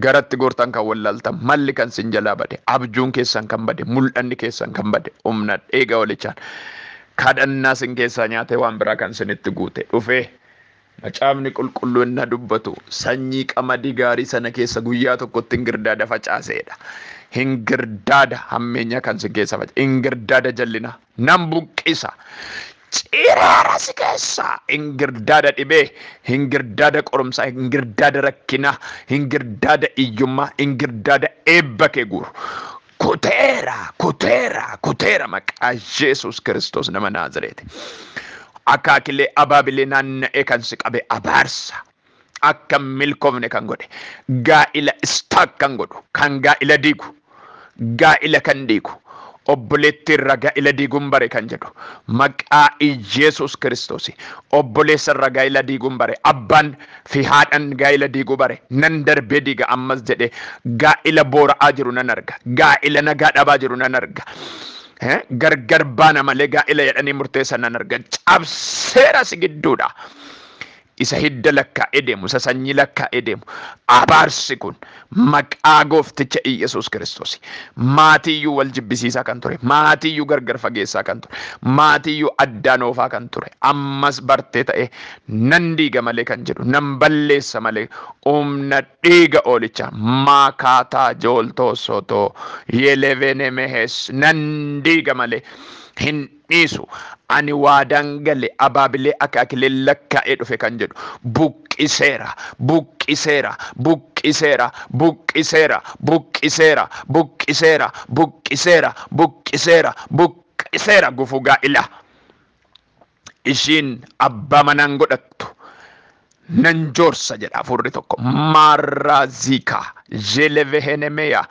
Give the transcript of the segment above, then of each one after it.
garatti goortan kan wallaaltan malli kan sin jalaa bade abjuun keessan kan bade mul'anni keessan kan bade humna dheega olichaan kadhannaa sin keessaa nyaate waan biraa kan sinitti guute dhufee macaafni qulqulluun na dubbatu sanyii qamadii gaarii sana keessa guyyaa tokkotti ingirdaada facaaseedha. Ingirdaada hammeenya kan sin keessa facaase ingirdaada jallina nan buqqisa. Cireera si keessa ingirdaada dhibee, ingirdaada qorumsaa, ingirdaada rakkinaa, ingirdaada iyyummaa, ingirdaada eebba kee guuru. Kuteera maqaa Yesuus Kiristoos nama Naazreeti. Akaakilee abaabilee naanna'ee kan si qabe abaarsa. Akka milkoofne kan godhe gaa'ila istaak kan godhu kan gaa'ila diigu gaa'ila kan diigu. Obboleetti irra gaa'ila diiguun bare kan jedhu maqaa Yesuus Kiristoos obboleessa irra gaa'ila diiguun bare abbaan fi haadhan gaa'ila diiguu bare nan darbee diiga ammas jedhe gaa'ila boora'aa jiru nan arga gaa'ila nagaa dhabaa jiru nan arga gargar baana malee gaa'ila jedhanii murteessan nan arga cabseera si gidduudha. Isa hidda lakkaa'ee deemu isa sanyii lakkaa'ee deemu abaarsi kun maqaa goofticha Yesuus Kiristoos maatiyyuu wal jibbisiisaa kan ture maatiyyuu gargar fageessaa kan ture maatiyyuu addaan oofaa kan ture ammas bartee ta'e nan diiga malee kan jedhu nan balleessa malee humna dhiiga oolichaa maakaataa jooltoo sootoo yeelevene mehes nan diiga malee hin dhiisu. Ani waadaan gale abaabilee akaakilee lakkaa'ee dhufe kan jedhu buqqiseera gufuu gaa'ila. Ishiin abbaa manaan godhattu nan joorsa jedha hafuurri tokko maarraaziikaa jelevehenemeyaa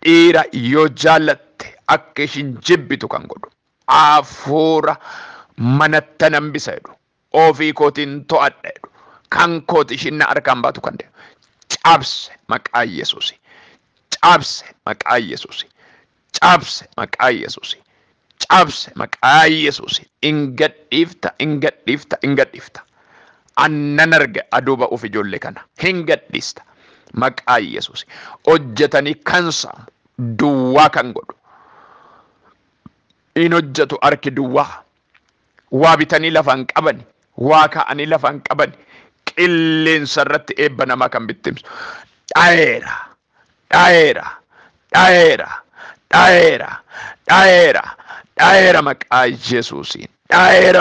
dhiira yoo jaallatte akka ishiin jibbitu kan godhu. Afuura manatta nan bisa jedhu ofii kootiin to'adha jedhu kan kooti ishiin na harkaan baatu kan jedhu cabse maqaa Yesuusi cabse maqaa Yesuusi cabse maqaa Yesuusi cabse maqaa Yesuusi ingadhiifta annan arga aduuba of ijoollee kana hingadhiista maqaa Yesuusi hojjetanii kan saamu duwwaa kan godhu. In hojjetu harki duwwaa waa bitanii lafaan qabani waa ka'anii lafaan qabani qilleensa irratti eebba namaa kan bittimsu dhayeera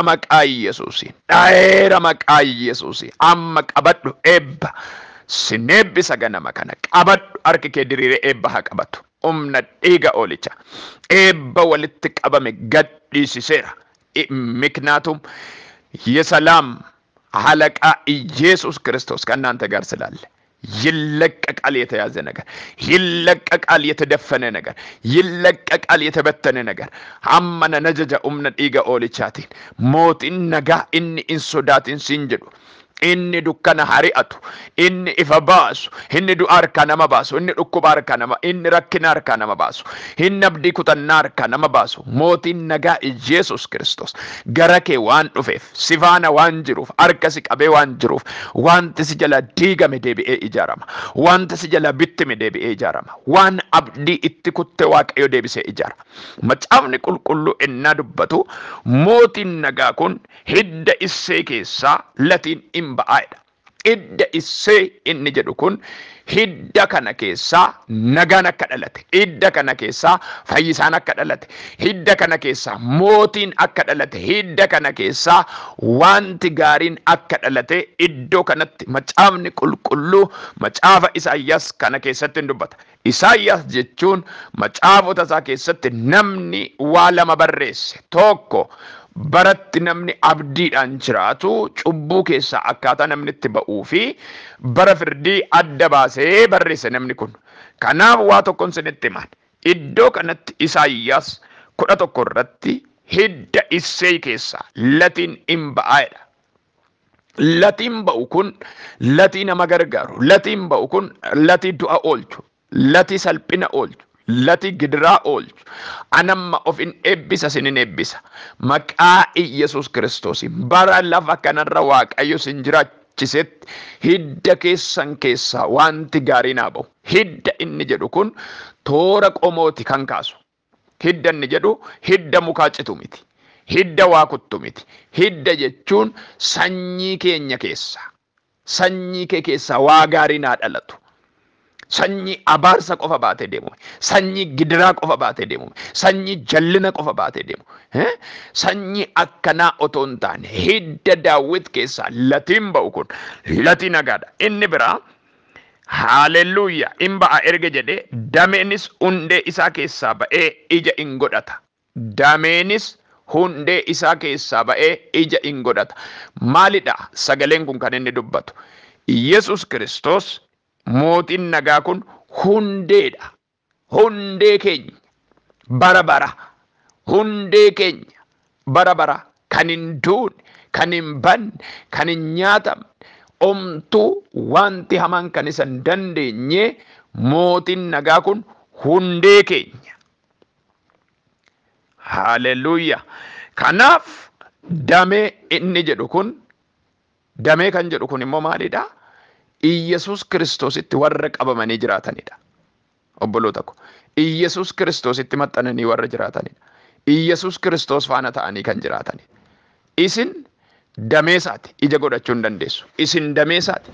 maqaa Yesuusiin dhayeera maqaa Yesuusiin amma qabadhu eebba sin eebbisa ganama kana qabadhu harki kee diriiree eebba haa qabatu. Humna dhiiga oolicha eebba walitti qabame gadhiisiseera. Miknaatum የሰላም አለቃ ኢየሱስ ክርስቶስ ከእናንተ ጋር ስላለ ይለቀቃል። የተያዘ ነገር ይለቀቃል። የተደፈነ ነገር ይለቀቃል። የተበተነ ነገር አመነ ነጀጀ ኡምነ ዲገ ኦልቻቲን ሞቲን ነጋ ኢኒ ኢንሶዳቲን ሲንጀዱ inni dukkana hari'atu inni ifa baasu inni du'a harkaa nama baasu inni dhukkuba harkaa nama inni rakkina harkaa nama baasu inni abdii kutannaa harkaa nama baasu mootiin nagaa Yesuus Kiristoos gara kee waan dhufeef si faana waan jiruuf harka si qabee waan jiruuf wanti si jala diigame deebi'ee ijaarama wanti si jala bittime deebi'ee ijaarama waan abdii itti kutte Waaqayyo deebisee ijaara. Macaafni qulqulluu innaa dubbatu mootiin nagaa kun hidda Isee keessaa latiin ba'aadha. Hidda Isee inni jedhu kun hidda kana keessaa nagaan akka dhalate hidda kana keessaa fayyisaan akka dhalate hidda kana keessaa mootiin akka dhalate hidda kana keessaa wanti gaariin akka dhalate iddoo kanatti macaafni qulqulluu macaafa Isaayyaas kana keessatti dubbata. Isaayyaas jechuun macaafota isaa keessatti namni waa lama barreesse. Tokko baratti namni abdiidhaan jiraatu cubbuu keessaa akkaataa namni itti ba'uu fi bara firdii adda baasee barreesse namni kun. Kanaaf waa tokkoon sinitti himan iddoo kanatti Isaayyaas 11 irratti hidda Isee keessaa latiin hin ba'aadha. Latiin ba'u kun latii nama gargaaru latiin ba'u kun latii du'a oolchu latii salphina oolchu lati gidiraa oolchu anamma ofin eebbisa sinin eebbisa maqaa Yesuus Kiristoos bara lafa kanarra Waaqayyo sin kakachisetti hidda keessan keessaa wanti gaariin haa ba'u. Hidda inni jedhu kun toora qomooti kan kaasu. Hidda inni jedhu hidda mukaa citu miti. Hidda waa kuttu miti. Hidda jechuun sanyii keenya keessaa. Sanyii kee keessaa waa gaariin haa dhalatu. Sanyii abaarsa qofa baatee deemu. Sanyii gidiraa qofa baatee deemu. Sanyii jallina qofa baatee deemu. Sanyii akkanaa otoo hin taane hidda Daawit keessaa latiin ba'u kun latii nagaadha. Inni biraa haalelluuyaa in ba'a erga jedhee dameenis hundee isaa keessaa ba'ee ija in godhata. Dameenis hundee isaa keessaa ba'ee ija in godhata. Maalidha sagaleen kun kan inni dubbatu? Yesus Kiristoos mootiin nagaa kun hundeedha. Hundee keenya bara bara. Hundee keenya bara bara kan hin duune, kan hin banne, kan hin nyaatamne, omtuu wanti hamaan kan isa hin dandeenye mootiin nagaa kun hundee keenya. Haaleluyyaa. Kanaaf damee inni jedhu kun, damee kan jedhu kun immoo maalidha? Iyesus Kiristoositti warra qabamanii jiraatanidha. Obboloota ko, Iyesus Kiristoositti maxxananii warra jiraatanidha. Iyesus Kiristoos faana ta'anii kan jiraatanidha. Isin dameesaati ija godhachuu hin dandeessu. Isin dameesaati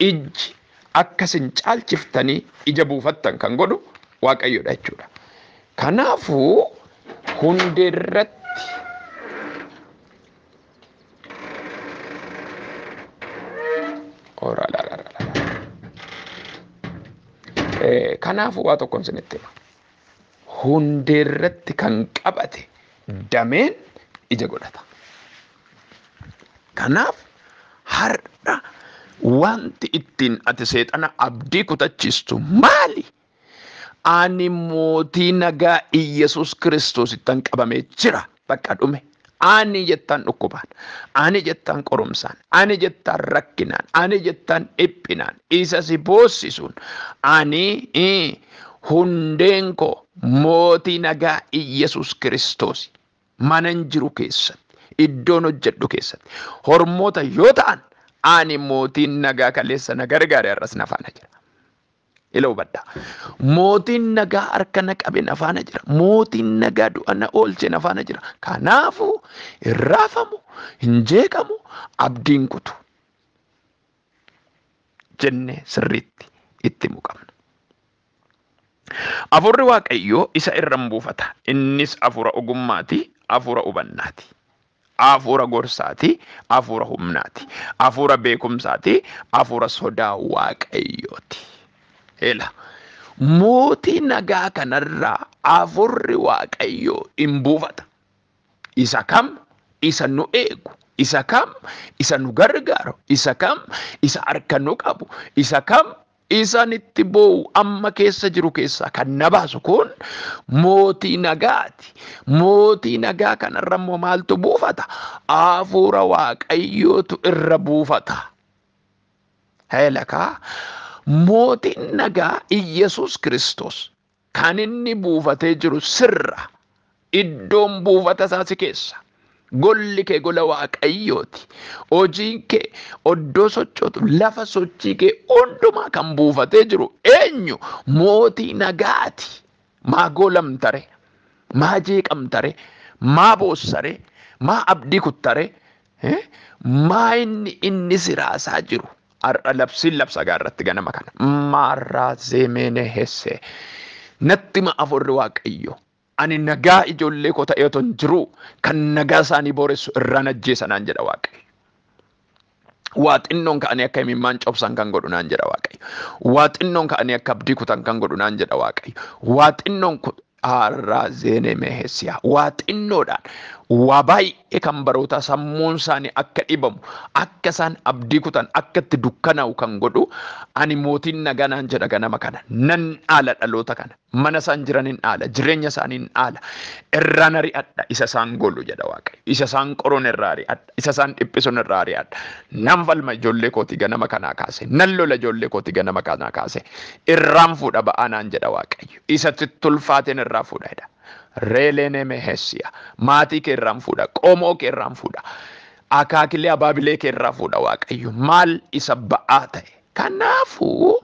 iji akkasin caalchiftanii ija buufattan kan godhu Waaqayyoodha jechuudha. Kanaafuu hundeerratti kanaafuu waa tokkoon isinitti hima. Hundeerratti kan qabate dameen ija godhata. Kanaaf har'a wanti ittiin ati seexana abdii kutachiistu maali? Ani mootii nagaa Iyesus Kiristoosittan qabamee jira. Bakka dhume. Ani jettaan dhukkubaan, ani jettaan qorumsaan, ani jettaan rakkinaan, ani jettaan dhiphinaan, isa si boossisuun, ani hundeen koo mootii nagaa Iyesus Kiristoos manan jiru keessatti, iddoon hojjedhu keessatti, hormoota yoo ta'an, ani mootiin nagaa kaleessa na gargaare har'as na faana jira. Ila hubadhaa. Mootiin nagaa harka na qabe na faana jira. Mootiin nagaa du'a na oolche na faana jira. Kanaafuu hin raafamu, hin jeeqamu, abdiin kutu jennee sirriitti itti muqamna. Afurri Waaqayyoo isa irran buufata. Innis afura ogummaati, afura hubannaati. Afura gorsaati, afura humnaati. Afura beekumsaati, afura sodaa Waaqayyooti. Ela mootii nagaa kanarraa afurri Waaqayyoo in buufata. Isa kam? Isa nu eegu. Isa kam? Isa nu gargaaru. Isa kam? Isa harka nu qabu. Isa kam? Isaan itti boo'u amma keessa jiru keessaa kan na baasu kun mootii nagaati. Mootii nagaa kanarra immoo maaltu buufata? Afura Waaqayyootu irra buufata. Heelakaa. Mootiin nagaa Iyesus Kiristoos kan inni buufatee jiru sirra. Iddoon buufata isaasi keessa. Golli kee gola Waaqayyooti. Hojiin kee oddoo sochootu lafa sochii kee hundumaa kan buufatee jiru eenyu? Mootii nagaati. Maa goolamtare? Maa jeeqamtare? Maa boossare? Maa abdii kuttare? Maa inni siraasaa jiru? Har'a labsiin labsa gaarratti ganama kana. Marraa zeemene hesse. Natti ma afurri Waaqayyo. Ani nagaa ijoollee koo ta'ee otoo hin jiru kan nagaa isaanii booressu irraan ajjeesa naan jedha Waaqayyo. Waa xinnoon ka'anii akka imimmaan cobsan kan godhu naan jedha Waaqayyo. Waa xinnoon ka'anii akka abdii kutan kan godhu naan jedha Waaqayyo. Waa xinnoon harraa zeemene hessiyaa. Waa xinnoodhaan. Waa baay'ee kan baroota sammuun isaanii akka dhibamu, akka isaan abdii kutan, akka itti dukkanaa'u kan godhu ani mootiin nagaa naan jedha ganama kana. Nan dhaala dhaloota kana. Mana isaan jiran hin dhaala, jireenya isaanii hin dhaala. Irraan ari'adha isa isaan golu jedha Waaqayyo. Isa isaan qoruun irraa ari'adha. Isa isaan dhiphisuun irraa ari'adha. Nan falma ijoollee kootii ganama kanaa kaase. Nan lola ijoollee kootii ganama kanaa kaase. Irraan fuudha ba'aa naan jedha Waaqayyo. Isa tulfaateen irraa fuudha. Reelene mehessia. Maatii kee irraan fuudha. Qomoo kee irraan fuudha. Akaakilee abaabilee keerraa fuudha Waaqayyo. Maal isa ba'aa ta'e. Kanaafuu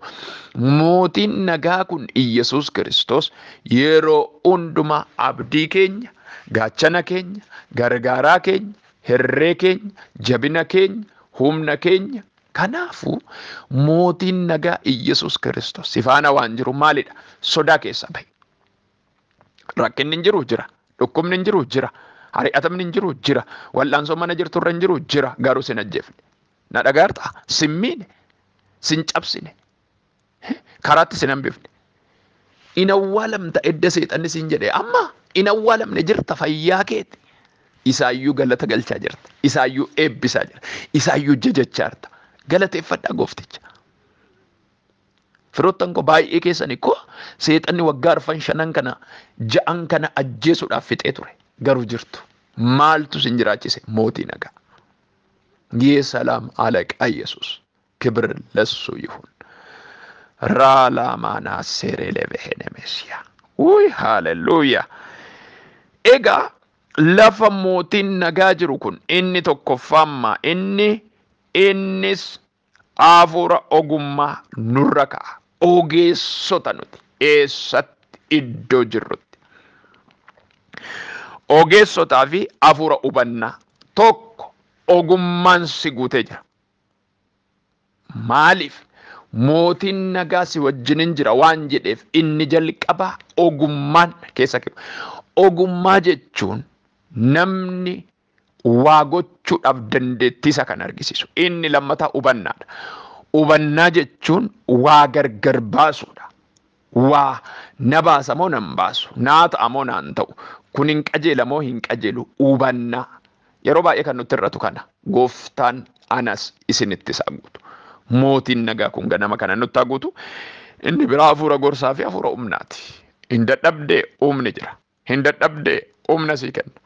mootiin nagaa kun Iyyasuus Kiristoos yeroo hundumaa abdii keenya, gaachana keenya, gargaaraa keenya, hirree keenya, jabina keenya, humna keenya. Kanaafuu mootiin nagaa Iyyasuus Kiristoos si faana waan jiru maalidha? Sodaa keessa bahi. Rakkinni hin jiru jira. Dhukkubni hin jiru jira. Hari'atamni hin jiru jira. Wal'aansoo mana jirturra hin jiru jira. Garuu sin ajjeefne. Na dhagaartaa? Sin miine. Sin cabsine. Karaatti sin hambifne. In awwaalamta edda seexanni sin jedhee amma in awwaalamne jirta fayyaa keeti. Isaayyuu galata galchaa jirta. Isaayyuu eebbisaa jirta. Isaayyuu jajachaa jirta. Galateeffadhaa goofticha. Firoottan koo baay'ee keessanii koo seexanni waggaa 5 kana 6 kana ajjeesuudhaaf fixee ture. Garuu jirtu. Maaltu sin jiraachise? Mootii nagaa. Yeesalaam alaqa Yesuus. ክብር ለሱ ይሁን። ራላማና ሴሬሌቬሄነ ሜሲያ ውይ ሃሌሉያ። ኤጋ ለፈ ሞቲን ነጋ ጅሩ ኩን inni tokkoffamma innis afuura ogummaa nurra ka'a. Ogeessota nuti eessatti iddoo jirrutti. Ogeessotaa fi afuura hubannaa tokko ogummaan si guutee jira. Maaliif mootiin nagaa si wajjinin jira waan jedheef inni jalqabaa ogummaan keessa qabu. Ogummaa jechuun namni waa gochuudhaaf dandeettii isa kan argisiisu. Inni lammataa hubannaadha. Hubannaa jechuun waa gargar baasuudha. Waa na baasa moo nan baasu, naa ta'a moo naan ta'u, kun hin qajeela moo hin qajeelu hubannaa. Yeroo baay'ee kan nutti irratu kana gooftaan anas isinitti isaa guutu. Mootiin nagaa kun ganama kana nutti haa guutu. Inni biraa hafuura gorsaa fi hafuura humnaati. Hin dadhabdee humni jira. Hin dadhabdee humna sii kenna.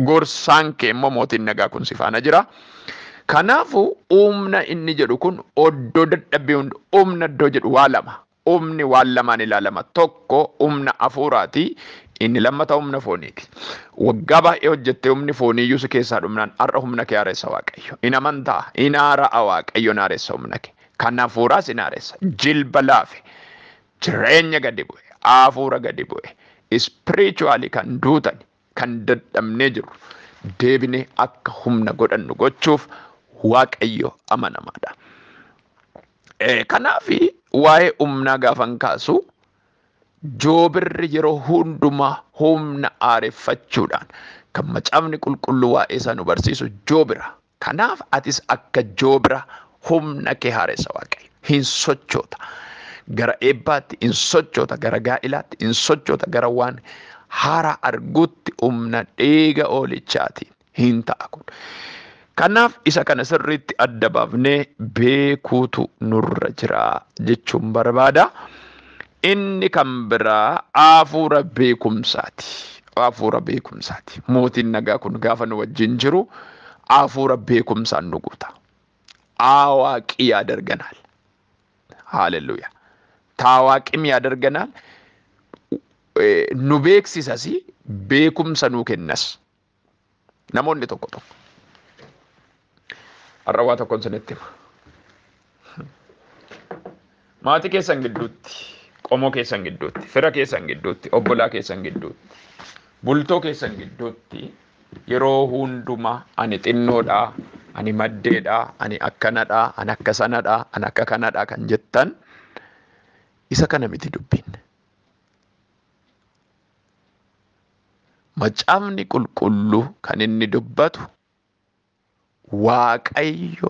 Gorsaan kee immoo mootiin nagaa kun si faana jira. Kanaafuu humna inni jedhu kun oddoo dadhabbii hundi humna iddoo jedhu waa lama. Humni waan lamaan ilaalama. Tokko humna hafuuraati. Inni lammataa humna fooniiti. Waggaa baay'ee hojjettee humni fooniiyyuu si keessaa dhumnaan har'a humna kee haareessa Waaqayyo. In amantaa in haara'a Waaqayyoon haareessa humna kee. Kan hafuuraas in haareessa. Jilba laafe. Jireenya gadi bu'e. Hafuura gadi bu'e. Spiritually kan duutan kan dadhabnee jiru. Deebinee akka humna godhannu gochuuf Waaqayyo amanamaadha. Kanaafi waa'ee humnaa gaafan kaasu Joobirri yeroo hundumaa humna aareffachuudhaan kan macaafni qulqulluu waa'ee isaa nu barsiisu joobira. Kanaaf atis akka joobira humna kee haareessa Waaqayyo. Hin sochoota gara eebbaatti, hin sochoota gara gaa'ilaatti, hin sochoota gara waan haaraa arguutti humna dhiiga oolichaatiin hin ta'a kun. Kanaaf isa kana sirriitti adda baafnee beekuutu nurra jira jechuun barbaada. Inni kan biraa hafuura beekumsaati. Hafuura beekumsaati. Mootiin nagaa kun gaafa nu wajjin jiru hafuura beekumsaan nu guuta. Awaaqii yadarganaal. Haaleluyyaa. Tawaaqim yadarganaal. Nu beeksisas beekumsa nu kennas. Namoonni tokko tokko. Har'a waa tokkoon sinitti hima. Maatii keessan gidduutti. Qomoo keessan gidduutti, fira keessan gidduutti, obbolaa keessan gidduutti, bultoo keessan gidduutti yeroo hundumaa ani xinnoodhaa, ani maddeedhaa, ani akkanadhaa, ani akka sanadhaa, ani akka kanadhaa kan jettan isa kana miti dubbiin. Macaafni qulqulluu kan inni dubbatu Waaqayyo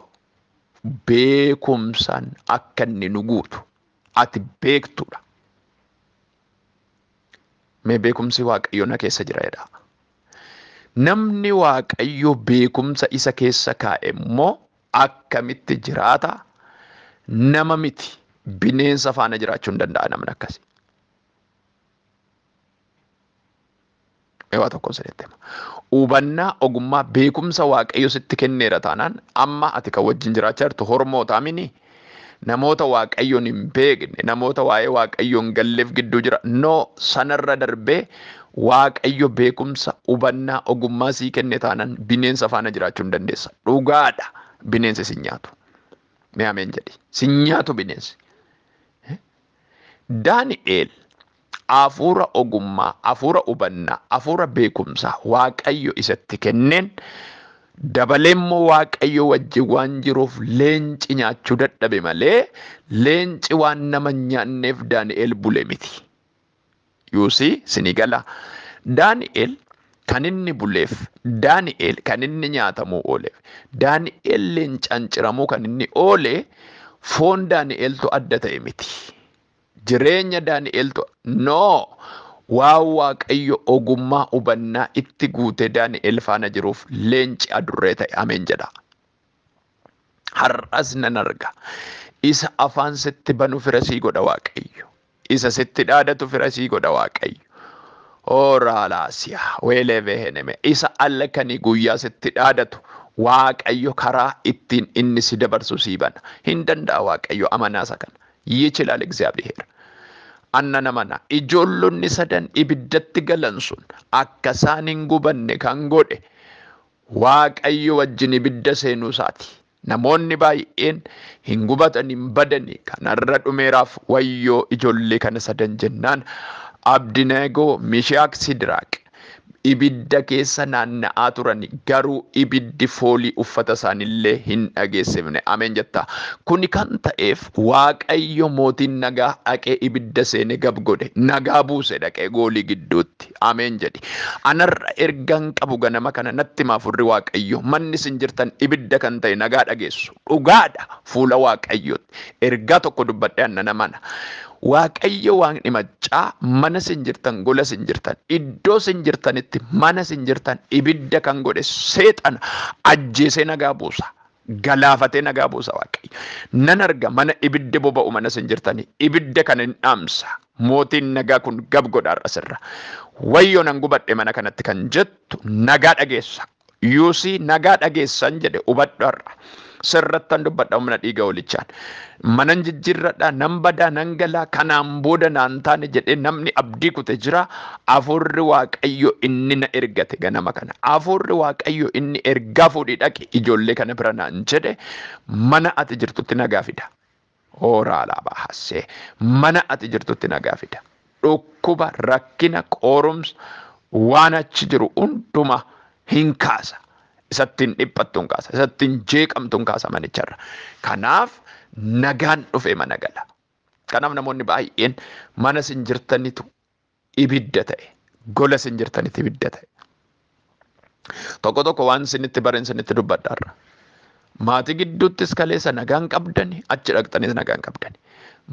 beekumsaan akka inni nu guutu ati beektudha. Mee beekumsi Waaqayyo na keessa jira jedha. Namni Waaqayyo beekumsa isa keessa kaa'e immoo akkamitti jiraata? Nama miti bineensa faana jiraachuu hin danda'a namni akkasii. Mee waa tokko sirriitti hima. Hubannaa ogummaa beekumsa Waaqayyo sitti kenneera taanaan amma ati kan wajjin jiraachaa jirtu hormoota mini. Namoota Waaqayyoon hin beekne, namoota waa'ee Waaqayyoon galleef gidduu jira. No sanarra darbee Waaqayyo beekumsa hubannaa ogummaa sii kenne taanaan bineensa faana jiraachuu hin dandeessa. Dhugaadha bineensi si nyaatu. Mee ameen jedhi. Si nyaatu bineensi. Daani'eel hafuura ogummaa, hafuura hubannaa, hafuura beekumsaa Waaqayyo isatti kenneen dabaleemmoo Waaqayyo wajjin waan jiruuf leenci nyaachuu dadhabe malee leenci waan nama nyaanneef Daani'eel bule miti. Yuusii sinigala. Daani'eel kan inni buleef, Daani'eel kan inni nyaatamuu ooleef, Daani'eel leencaan ciramuu kan inni oole foon Daani'eeltu adda ta'e miti. Jireenya Daani'eeltu waan Waaqayyo ogummaa hubannaa itti guute Daani'eel faana jiruuf leenci adurree ta'e. Ameen jedha. Har'as nan arga. Isa afaan sitti banu fira sii godha Waaqayyo. Isa sitti dhaadatu fira sii godha Waaqayyo. Oraalaasiyaa weelee beheneme. Isa allakanii guyyaa sitti dhaadatu Waaqayyo karaa ittiin inni si dabarsu sii bana. Hin danda'a Waaqayyo amanaasa kana. ይችላል እግዚአብሔር አናና ማና ኢጆሎኒ ሰደን ኢብደት ገለንሱን አከሳን እንጉበነ ካንጎዴ waaqayyo wajjin ibidda seenuu isaati. Namoonni baay'een hin gubatan hin badani kanarra dhumeeraaf wayyoo ijoollee kana sadan jennaan Abdineegoo, Mishaak, Sidraaq ibidda keessa naanna'aa turani garuu ibiddi foolii uffata isaanillee hin dhageessifne. Ameen jetta. Kuni kan ta'eef Waaqayyo mootiin nagaa dhaqee ibidda seene gab godhe nagaa buuse dhaqee goolii gidduutti. Ameen jedhi. Anarra ergan qabu ganama kana natti maafurri Waaqayyo manni sin jirtan ibidda kan ta'e nagaa dhageessu dhugaadha fuula Waaqayyootti. Ergaa tokko dubbadhe annana mana. Waaqayyo waan dhimachaa mana sin jirtan gola sin jirtan iddoo sin jirtanitti mana sin jirtan ibidda kan godhe seexana ajjeesee nagaa buusa galaafatee nagaa buusa Waaqayyo. Nan arga mana ibidda boba'u mana sin jirtanii ibidda kan hin dhaamsa mootiin nagaa kun gab godhaarra sirra wayyoo nan gubadhe mana kanatti kan jettu nagaa dhageessa. Yuusii nagaa dhageessan jedhe hubadharra. Sirrattan dubbadha humna dhiiga olichaan manan jijjiirradha nan badaa nan galaa kanaan booda naan taane jedhee namni abdii kute jira. Afurri Waaqayyo inni na ergate ganama kana afurri Waaqayyo inni ergaa fuudhii dhaqe ijoollee kana bira naan jedhe mana ati jirtutti nagaa fida. Hooraalaa baasee mana ati jirtutti nagaa fida. Dhukkuba rakkina qoorumsa waan achi jiru hunduma hin kaasa. Isattiin dhiphattuun kaasa, isattiin jeeqamtuun kaasa manicharra. Kanaaf nagaan dhufe mana gala. Kanaaf namoonni baay'een mana sin jirtanitu ibidda ta'e, gola sin jirtanitu ibidda ta'e. Tokko tokko waan sinitti barin sinitti dubbadhaarra. Maatii gidduuttis kaleessa nagaan qabdani, achi dhaqxanis nagaan qabdani.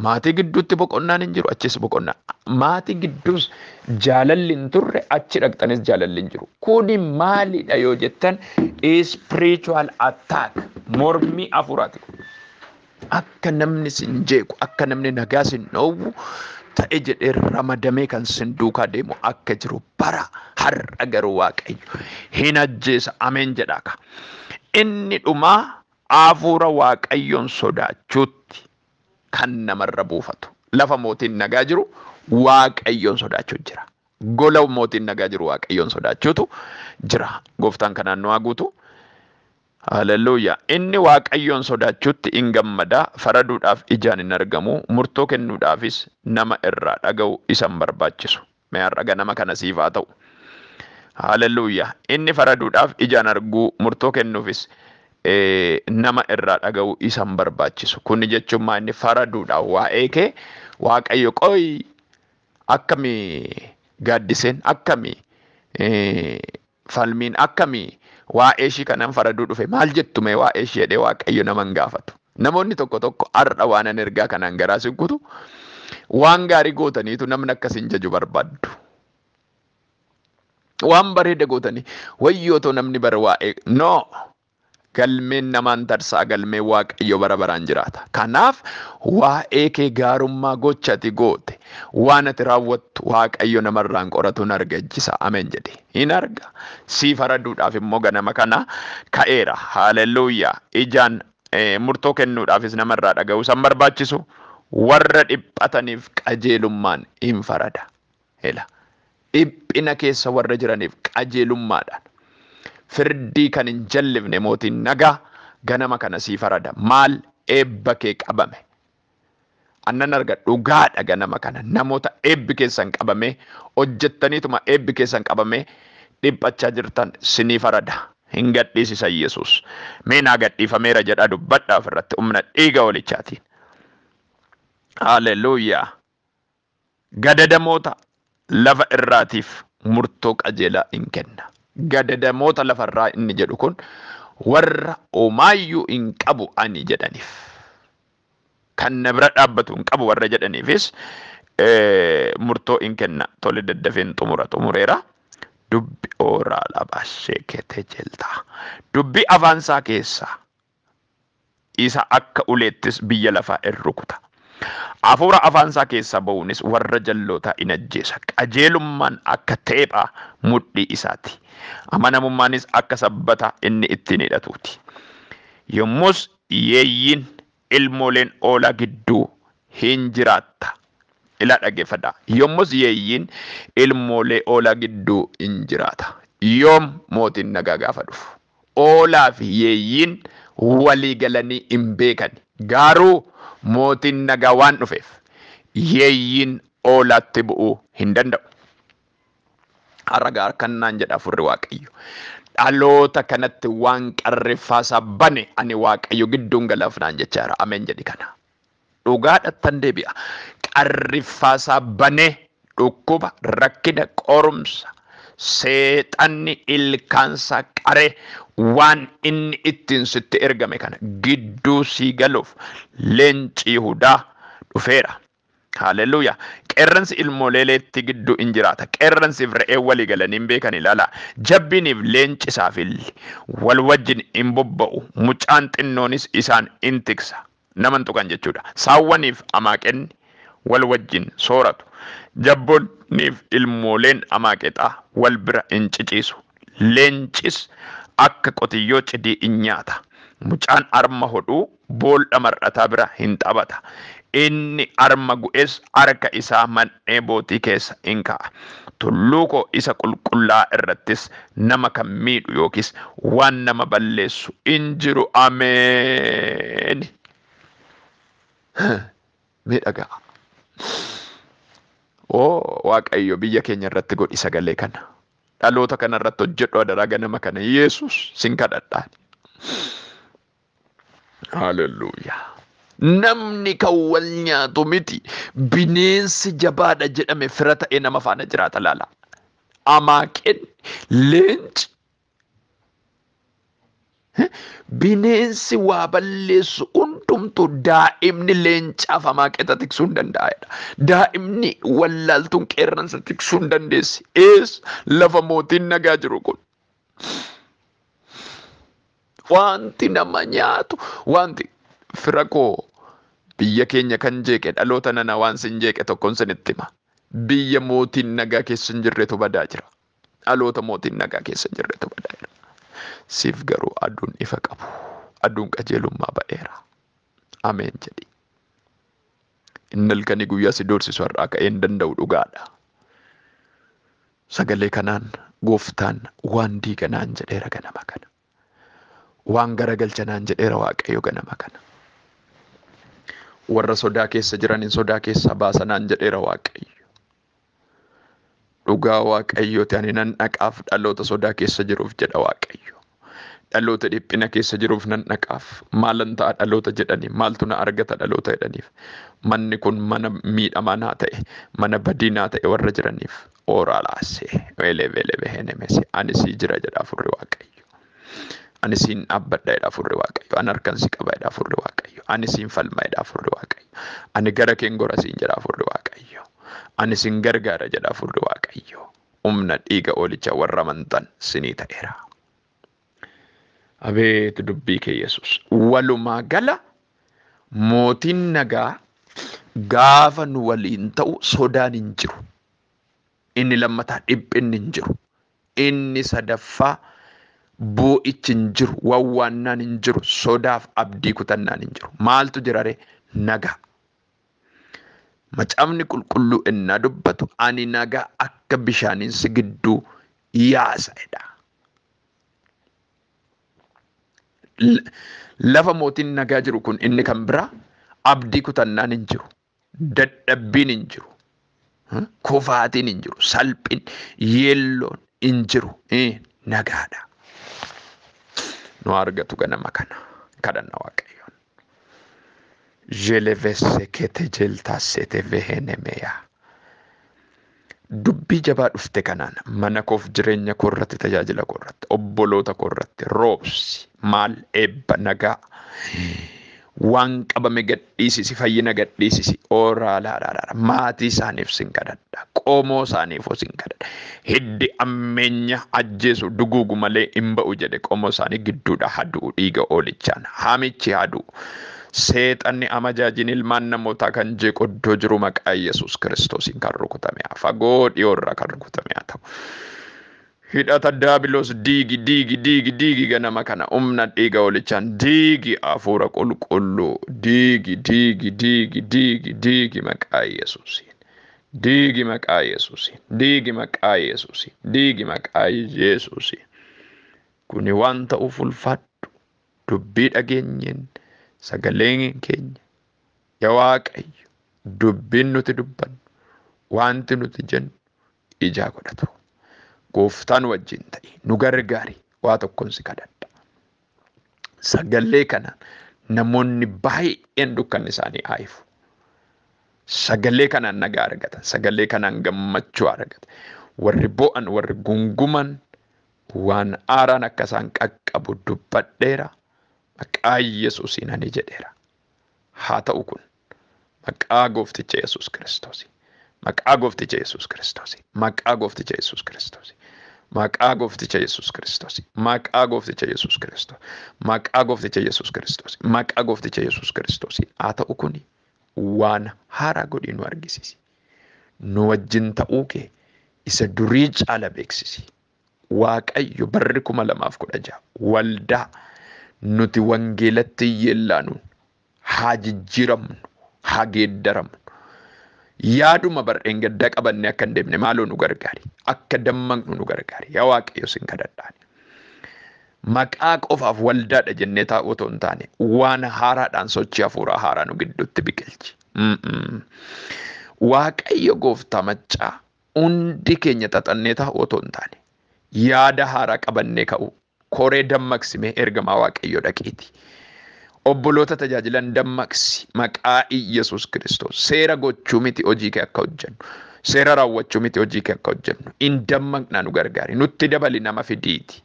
Maatii gidduutti boqonnaan hin jiru, achis boqonnaan. Maatii gidduus jaalalli hin turre, achi dhaqxanis jaalalli hin jiru. Kuni maalidha yoo jettan spiritual attack mormii afuraati. Akka namni sin jeequ, akka namni nagaa sin dhoowwu ta'e jedhee ramadamee kan sin duukaa deemu akka jiru bara har'a garuu Waaqayyo hin ajjeesa. Ameen jedhaaka. Inni dhumaa hafuura Waaqayyoon sodaachuutti kan namarra buufatu. Lafa mootiin nagaa jiru Waaqayyoon sodaachuu jira. Gola mootiin nagaa jiru Waaqayyoon sodaachuutu jira. Gooftaan kanaan nu haa guutu. Haleluuyaa. Inni Waaqayyoon sodaachuutti hin gammadaa. Faraduudhaaf ijaan hin argamu. Murtoo kennuudhaafis nama irraa dhaga'u isan barbaachisu. Mee har'a nama kana siif haa ta'u. Haleluuyaa. Inni faraduudhaaf ijaan arguu murtoo kennuufis nama irraa dhaga'u isan barbaachisu. Kuni jechuun maa inni faraduudhaaf waa'ee kee Waaqayyo qoy akkamii gaaddiseen akkamii falmiin akkamii waa'ee ishii kanan faraduu dhufe maal jettu mee waa'ee ishii jedhee Waaqayyo naman gaafatu. Namoonni tokko tokko har'a waanan ergaa kanaan garaa siggutu waan gaarii gootaniitu namni akkasiin jaju barbaaddu. Waan bareeda gootanii wayyootoo namni bara waa'ee no. Galmeen namaan tarsaa galmeen Waaqayyo bara baraan jiraata. Kanaaf waa'ee kee gaarummaa gochati goote waan ati raawwattu Waaqayyo namarraan qoratuun argachisa. Ameen jedhe hin arga. Sii faraduudhaaf immoo ganama kana ka'eera. Haleluuyaa. Ijaan murtoo kennuudhaafis namarraa dhaga'uu san barbaachisu warra dhiphataniif qajeelummaan hin farada. Hela dhiphina keessa warra jiraniif qajeelummaadhaan firdii kan hin jallifne mootiin nagaa ganama kana sii farada. Maal eebba kee qabame? Annan arga dhugaadha ganama kana namoota eebbi keessan qabame hojjettaniituma eebbi keessan qabame dhiphachaa jirtan sinii farada. Hin gadhiisisa Yesuus. Mee naa gadhiifameera jedhaa dubbadhaa ofirratti humna dhiiga Hoolichaatiin. Haleluuyaa. Gadadamoota lafa irraatiif murtoo qajeelaa in kenna. Gadadamoota lafa irraa inni jedhu kun warra omaayyuu hin qabu ani jedhaniif. Kan na bira dhaabbatu hin qabu warra jedhaniifis murtoo in kenna. Tole daddafeen xumureera. Dubbi ooraa baashee keetee jeltaa. Dubbi afaansaa keessaa isa akka uleettis biyya lafaa in rukuta. Hafuura afaansaa keessaa ba'uunis warra jallootaa in ajjeesa. Qajeelummaan akka teephaa mudhii isaati. Amanamummaanis akka sabbata inni ittiin hidhatuuti. Yommus yeeyyiin ilmooleen oolaa gidduu hin jiraatta. Ila dhaggeeffadhaa. Yommus yeeyyiin ilmoolee oolaa gidduu hin jiraata. Yoom mootiin nagaa gaafa dhufu. Oolaa fi yeeyyiin walii galanii hin beekan. Garuu mootiin nagaa waan dhufeef yeeyyiin oolaatti bu'uu hin danda'u. Har'a kannaan jedha Hafuurri Waaqayyo. Dhaloota kanatti waan qarriffaasaa bane ani Waaqayyo gidduun galaafnaan jecha jira. Ameen jedhi kana. Dhugaadhattan deebi'a. Qarriffaasaa bane dhukkuba rakkina qorumsa seexanni ilkaansaa qaree waan inni ittiin sitti ergame kana gidduu sii galuuf leenci Yihudaa dhufeera. Haleluuyaa. Qeerransi ilmooleeleetti gidduu in jiraata. Qeerransiif re'ee walii galanii hin beekan ilaala. Jabbiniif leencisaaf wal wajjin in bobba'u. Mucaan xinnoonis isaan in tiksa. Naman tuqan jechuudha. Saawwaniif amaaqenni wal wajjin sooratu. Jabboonniif ilmooleen amaaqexaa wal bira in ciciisu. Leencis akka qotiyyoo cidii in nyaata. Mucaan arma hodhuu boolla mar'ataa bira hin taphata. Inni arma gu'es harka isaa man'ee bootii keessa in kaa'a. Tulluu koo isa qulqullaa irrattis nama kan miidhu yookiis waan nama balleessu in jiru. Ameen. Miidhagaa. Waaqayyo biyya keenya irratti godhi sagalee kana. Dhaloota kana irratti hojjedhu adaraa ganama kana Yesuus sin kadhadhaan. Haleluuyaa. Namni kan wal nyaatu miti. Bineensi jabaadha jedhame fira ta'ee nama faana jiraata laala. Amaaqeen leenci. Bineensi waa balleessu hundumtuu daa'imni leencaaf amaaqeta tiksuu hin danda'edha. Daa'imni wallaaltuun qeerransa tiksuu hin dandeessi. Lafa mootiin nagaa jiru kun. Wanti nama nyaatu wanti fira koo biyya keenya kan jeeqe dhaloota nana waan sin jeeqe tokkoon sinitti hima. Biyya mootiin nagaa keessa hin jirretu badaa jira. Dhaloota mootiin nagaa keessa hin jirretu badaa jira. Siif garuu aduun ifa qabu. Aduun qajeelummaa ba'eera. Ameen jedhi. Inni halkanii guyyaa si doorsisu har'aa ka'ee hin danda'u dhugaadha. Sagalee kanaan gooftaan waan diiganaan jedheera ganama kana. Waan garagalchanaan jedheera Waaqayyo ganama kana. Warra sodaa keessa jiraniin sodaa keessaa baasanaan jedheera Waaqayyo. Dhugaa Waaqayyooti ani nan dhaqaaf dhaloota sodaa keessa jiruuf jedha Waaqayyo. Dhaloota dhiphina keessa jiruuf nan dhaqaaf. Maalan ta'a dhaloota jedhanii maaltu na argata dhaloota jedhaniif. Manni kun mana miidhamaa naa ta'e mana badii naa ta'e warra jiraniif ooraa laasee veeleveelevehenemese ani sii jira jedha Hafuurri Waaqayyo. Ani siin dhaabbadha jedha Hafuurri Waaqayyo. Ani harkan si qaba jedha Hafuurri Waaqayyo. Ani siin falma jedha Hafuurri Waaqayyo. Ani gara keen gora siin jedha Hafuurri Waaqayyo. Ani siin gargaara jedha Hafuurri Waaqayyo. Humna dhiiga Hoolicha warra amantan sinii ta'eera. Abeet dubbii kee Yesuus. Walumaa gala mootiin nagaa gaafa nu waliin ta'u sodaan hin jiru. Inni lammataa dhiphinni hin jiru. Inni sadaffaa boo'ichi hin jiru. Wawwaannaan hin jiru. Sodaaf abdii kutannaan hin jiru. Maaltu jira ree? Nagaa. Macaafni qulqulluu innaa dubbatu ani nagaa akka bishaaniin si gidduu yaasa'edha. Lafa mootiin nagaa jiru kun inni kan biraa abdii kutannaan hin jiru. Dadhabbiin hin jiru. Kufaatiin hin jiru. Salphin yeelloon hin jiru. Nagaadha. Nu argatu ganama kana kadhanna Waaqayyoon. Jelevesse kete jeltaasete vehenemeya. Dubbii jabaa dhufte kanaan mana koof jireenya koo irratti tajaajila koo irratti obboloota koo irratti roobsi maal eebba nagaa waan qabame gadhiisisi fayyina gadhiisisi ooraalaa maatii isaaniif sin kadhadha qomoo isaaniif sin kadhadha hiddi ammeenya ajjeesu duguugu malee hin ba'u jedhe qomoo isaanii gidduudha haduu dhiiga oolichaan haamichi haduu seexanni amajaajin ilmaan namootaa kan jeeqoddoo jiru maqaa Yesuus Kiristoosiin kan rukutame fagoo dhiyoorraa kan rukutame haa ta'u. Hidhata daabiloos diigi ganama kana humna dhiiga oolichaan diigi hafuura qulqulluu diigi maqaa Yesuusiin. Diigi maqaa Yesuusiin. Diigi maqaa Yesuusiin. Diigi maqaa Yesuusiin. Kuni waan ta'uuf ulfaadhu dubbii dhageenyeen sagaleen keenya yaa Waaqayyo dubbiin nuti dubbannu wanti nuti jennu ijaa godhatu. Gooftaan wajjin ta'i nu gargaari waa tokkoon si kadhadha. Sagalee kanaan namoonni baay'een dukkanni isaanii haayifu. Sagalee kanaan nagaa argatan. Sagalee kanaan gammachuu argatan. Warri bo'an warri gunguman waan aaraan akka isaan qaqqabu dubbadheera. Maqaa Yesuusiin ani jedheera. Haa ta'u kun maqaa goofticha Yesuus Kiristoos. Maqaa goofticha Yesuus Kiristoos. Maqaa goofticha Yesuus Kiristoos. Maqaa goofticha Yesuus Kiristoos. Maqaa goofticha Yesuus Kiristoos. Maqaa goofticha Yesuus Kiristoos. Maqaa goofticha Yesuus Kiristoos. Haa ta'u kun waan haaraa godhii nu argisiisi. Nu wajjin ta'uu kee isa durii caala beeksisi. Waaqayyo barri 2016 waldaa nuti wangeelatti yeellaanuun haa jijjiiramnu haa geeddaramnu. Yaaduma bar'een gaddaa qabanne akka hin deemne maaloo nu gargaari. Akka dammaqnu nu gargaari. Yaa Waaqayyo sin kadhadhaani. Maqaa qofaaf waldaadha jennee taa'uu otoo hin taane waan haaraadhaan sochii hafuuraa haaraa nu gidduutti biqilchi. Waaqayyo gooftaa maccaa hundi keenya xaxannee taa'uu otoo hin taane yaada haaraa qabannee ka'u koree dammaqsimee ergamaa Waaqayyo dhaqiiti. Obboloota tajaajilan dammaqsi maqaa Yesuus Kiristoos. Seera gochuu miti hojii kee akka hojjennu. Seera raawwachuu miti hojii kee akka hojjennu. In dammaqnaa nu gargaari. Nutti dabali nama fidiiti.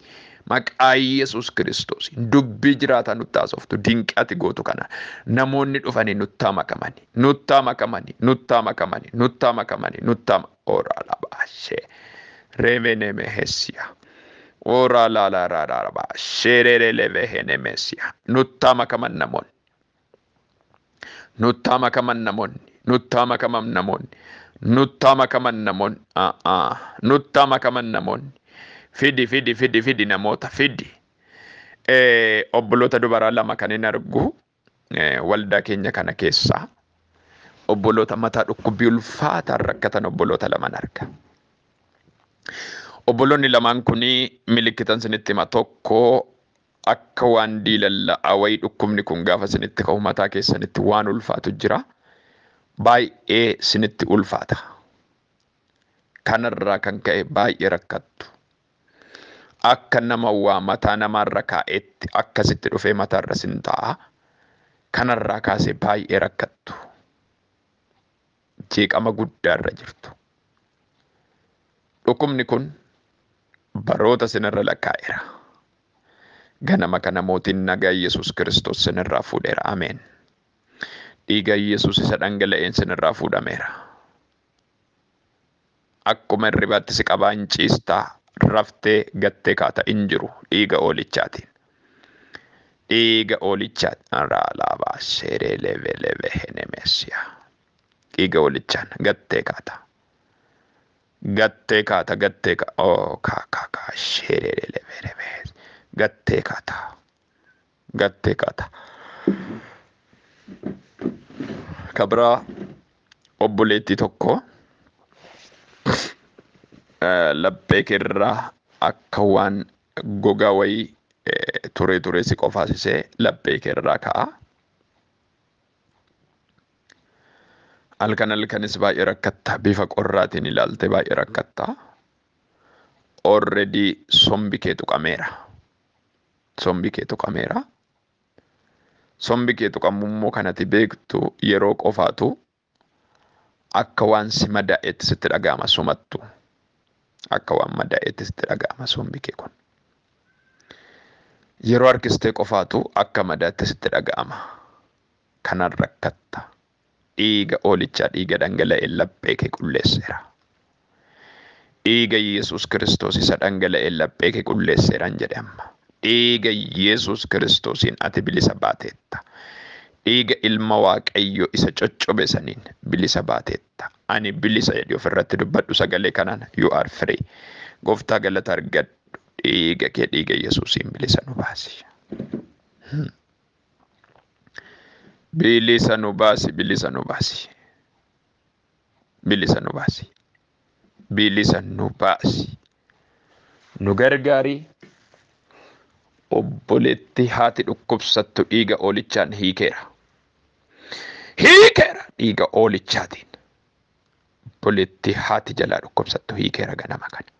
Maqaa Yesuus Kiristoos. Dubbii jiraataa nutti haasoftu dinqii ati gootu kana. Namoonni dhufanii nuttaa makamani. Nuttaa makamani. Nuttaa makamani. Nuttaa makamani. Nuttaa ooraalaa baashee. Reevene mehessiyaa. Ora la ba sherere leve hene mesia nutama kaman namon nutama kaman namon nutama kaman namon nutama kaman namon nutama kaman namon fidi namota fidi obboloota dubaraa lama kan hin argu waldaa keenya kana keessa obboloota mataa dhukkubbii ulfaataan rakkatan obboloota lama arga. Obboloonni lamaan kuni milikitan sinitti hima tokko akka waan diilallaa wayii dhukkubni kun gaafa sinitti ka'u mataa keessanitti waan ulfaatu jira. Baay'ee sinitti ulfaata. Kanarraa kan ka'e baay'ee rakkattu. Akka nama waa mataa namaarra kaa'etti akkasitti dhufee mataarra sin ta'a. Kanarraa kaasee baay'ee rakkattu. Jeeqama guddaarra jirtu. Dhukkubni kun baroota sinirra lakkaa'eera. Ganama kana mootiin nagaa Yesuus Kiristoos sinirraa fuudheera. Ameen. Dhiiga Yesuus isa dhangala'een sinirraa fuudhameera. Akkuma hirribaatti si qabaa hin ciistaa raftee gattee kaata hin jiru dhiiga oolichaatiin. Dhiiga oolichaatiin raalaabaa seeree leve henemesiyaa. Dhiiga oolichaan gattee kaata. Gattee kaata oh ka sherele gattee kaata kabra obboleettii tokko laphee keerraa akka waan gogaa wayii ture si qofaasisee laphee keerraa ka'a. Halkanis baay'ee rakkatta. Bifa qorraatiin ilaalte baay'ee rakkatta. Already sombi kee tuqameera. Sombi kee tuqamummoo kanatti beektu yeroo qofaatu akka waan si madaa'etti sitti dhaga'ama sumattu. Akka waan madaa'etti sitti dhaga'ama sombi kee kun. Yeroo harkistee qofaatu akka madaa'etti sitti dhaga'ama. Kanan rakkatta. Dhiiga oolichaa dhiiga dhangala'ee laphee kee qulleesseera. Dhiiga Yesus Kiristoos isa dhangala'ee laphee kee qulleesseeraan jedhe amma. Dhiiga Yesus Kiristoosiin ati bilisa baateetta. Dhiiga ilma Waaqayyo isa coccobe saniin bilisa baateetta. Ani bilisa jedhi ofirratti dubbadhu sagalee kanaan you are free. Gooftaa galata argadhu. Dhiiga kee dhiiga Yesuusiin bilisa nu baasi. Bilisa nu baasi, bilisa nu baasi. Bilisa nu baasi. Bilisa nu baasi. Nu gargaari. Obboleetti haati dhukkubsattu dhiiga oolichaan hiikeera. Hiikeera dhiiga oolichaatiin. Obboleetti haati jalaa dhukkubsattu hiikeera ganama kana.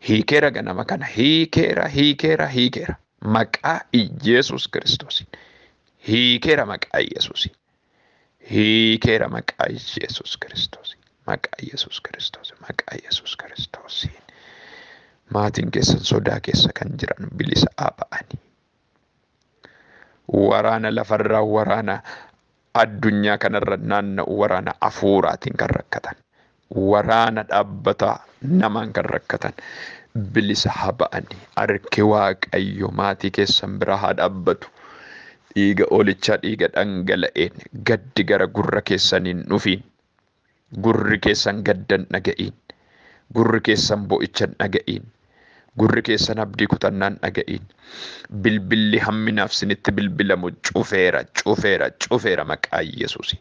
Hiikeera ganama kana. Hiikeera. Maqaa Yesus Kiristoosiin. Hiikeera maqaa Yesuusiin. Hiikeera maqaa Yesus Kiristoosiin. Maqaa Yesus Kiristoosiin. Maqaa Yesus Kiristoosiin. Maatiin keessan sodaa keessa kan jiran bilisa ba'anii. Waraana lafarraa, waraana addunyaa kanarra naanna'u, waraana hafuuraatiin kan rakkatan. Waraana dhaabbataa namaan kan rakkatan. Bilisa ba'anii. Harki Waaqayyo maatii keessan bira haa dhaabbatu. Dhiiga oolichaa dhiiga dhangala'een gaddi gara gurra keessaniin dhufiin. Gurri keessan gaddan dhaga'iin. Gurri keessan bo'ichan dhaga'iin. Gurri keessan abdii kutannaan dhaga'iin. Bilbilli hamminaaf sinitti bilbilamu cufeera maqaa Yesuusi.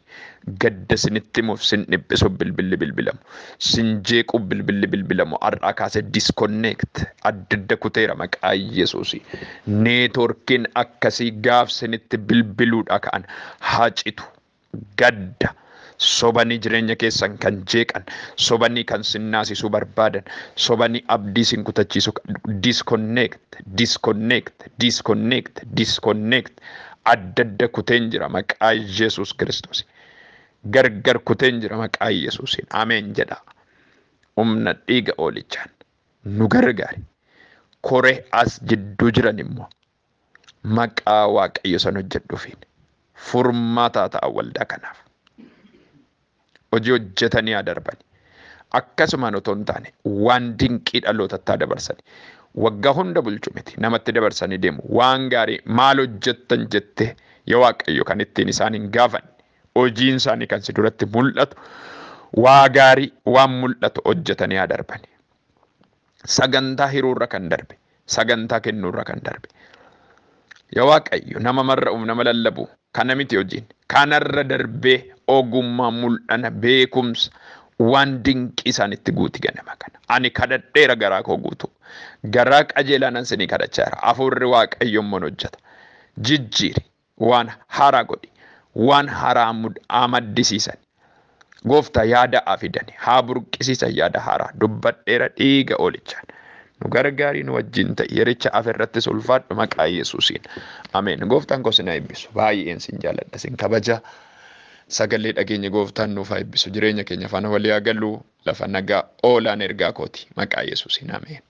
Gadda sinitti himuuf sin dhiphisu bilbilli bilbilamu. Sin jeequ bilbilli bilbilamu. Har'aa kaasee disconnect adda kuteera maqaa Yesuusi. Neetworkiin akkasii gaaf sinitti bilbiluudha ka'an haa citu. Gadda. Sobanii jireenya keessan kan jeeqan, sobanii kan sinnaasisuu barbaadan, sobanii abdii sin kutachiisu disconnect adda kuteen jira maqaa Yesus Kiristoos. Gargar kuteen jira maqaa Yesuusiin. Ameen jedha. Humna dhiiga oolichaan nu gargaari. Koree as jidduu jiran immoo maqaa Waaqayyo san hojjedhuufiin furmaataa ta'a waldaa kanaaf. Hojii hojjetanii haa darbani. Akkasumaan otoo hin taane waan dinqii dhalootatti haa dabarsani. Waggaa hunda bulchu miti namatti dabarsanii deemu. Waan gaarii maal hojjettan jettee yaa Waaqayyo kan ittiin isaan hin gaafanne. Hojiin isaanii kan si duratti mul'atu. Waa gaarii waan mul'atu hojjetanii haa darbani. Sagantaa hiruurra kan darbe. Sagantaa kennuurra kan darbe. Yaa Waaqayyo nama marra'uuf nama lallabu kana miti hojiin. Kanarra darbee ogummaa mul'ana beekumsa waan dinqii isaanitti guuti ganama kana. Ani kadhadheera garaa koo guutu. Garaa qajeelaanan sinii kadhachaara. Hafuurri Waaqayyo immoo hojjeta. Jijjiiri waan haaraa godhi. Waan haaraa maddisiisan. Gooftaa yaada afidani. Haa burqisiisan yaada haaraa. Dubbadheera dhiiga oolichaan. Nu gargaarii nu wajjin ta'e yericha afirrattis ulfaadhu maqaa Yesuusiin. Ameen. Gooftaan koo sin haa eebbisu. Baay'een sin jaalladha. Sin kabaja. Sagalee dhageenya gooftaan nuuf haa eebbisu. Jireenya keenya faana walii haa gallu. Lafa nagaa oolaan ergaa kooti. Maqaa Yesuusiin. Ameen.